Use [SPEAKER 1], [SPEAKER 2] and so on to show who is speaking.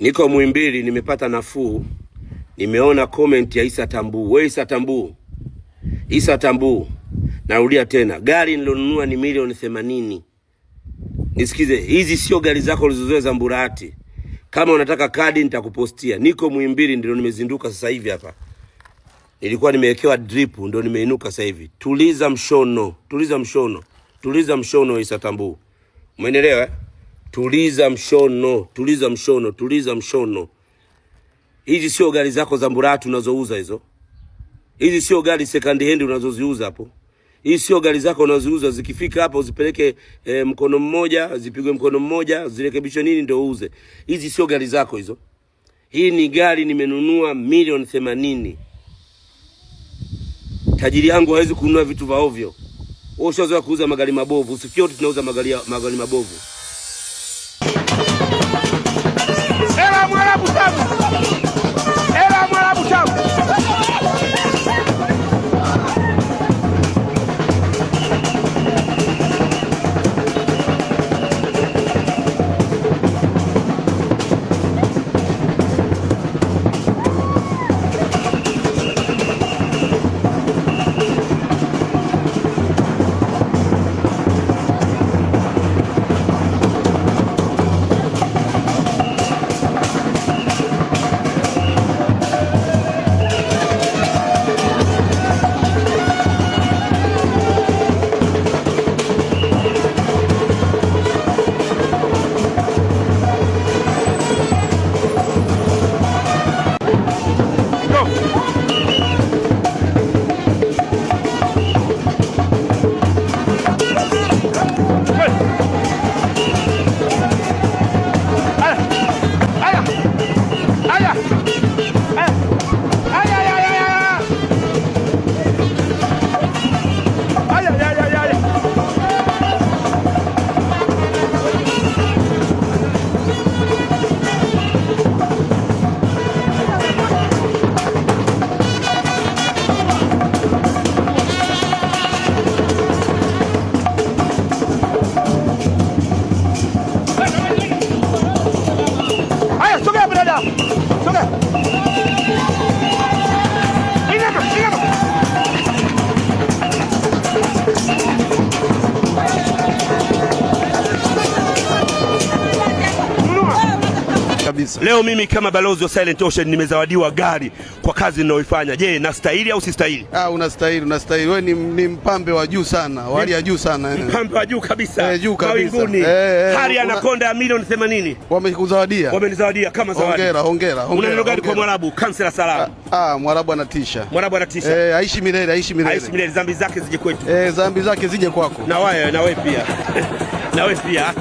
[SPEAKER 1] Niko Muhimbili, nimepata nafuu. Nimeona comment ya Issa Tambu. Wewe Issa Tambu. Narudia tena, gari nilonunua ni milioni 80. Nisikize, hizi sio gari zako ulizozoea za Mburati. Kama unataka kadi nitakupostia. Niko Muhimbili, ndio nimezinduka sasa hivi hapa. Nilikuwa nimewekewa drip, ndio nimeinuka sasa hivi. Tuliza mshono, tuliza mshono. Tuliza mshono Issa Tambu. Umeelewa eh? Tuliza mshono, tuliza mshono, tuliza mshono. Hizi sio gari zako za Mburati unazouza hizo. Hizi sio gari second hand unazoziuza hapo. Hizi sio gari zako unazoziuza, zikifika hapo uzipeleke mkono mmoja, zipigwe mkono mmoja, zirekebishwe nini ndio uuze. Hizi sio gari zako hizo. Hii ni gari nimenunua milioni 80. Tajiri yangu hawezi kununua vitu vya ovyo. Wewe ushazoea kuuza magari mabovu, usifikiri wote tunauza magari mabovu.
[SPEAKER 2] Ela Mwarabu tamu. Ela Mwarabu tamu.
[SPEAKER 1] Leo mimi kama balozi wa Silent Ocean nimezawadiwa gari kwa kazi ninayoifanya. Je, nastahili au sistahili?
[SPEAKER 3] Unastahili, unastahili. Wewe ni mpambe wa juu sana, hali ya juu sana.
[SPEAKER 1] Mpambe wa juu kabisa.
[SPEAKER 3] Juu kabisa.
[SPEAKER 1] Hari anakonda milioni 80.
[SPEAKER 3] Wamekuzawadia.
[SPEAKER 1] Wamenizawadia kama zawadi.
[SPEAKER 3] Hongera, hongera.
[SPEAKER 1] Una neno gani kwa Mwarabu? Kansela salamu.
[SPEAKER 3] Mwarabu anatisha.
[SPEAKER 1] Mwarabu anatisha.
[SPEAKER 3] Aishi milele, aishi milele.
[SPEAKER 1] Aishi milele, dhambi zake zije kwetu.
[SPEAKER 3] Dhambi zake zije kwako.
[SPEAKER 1] Na wewe pia. Na wewe pia.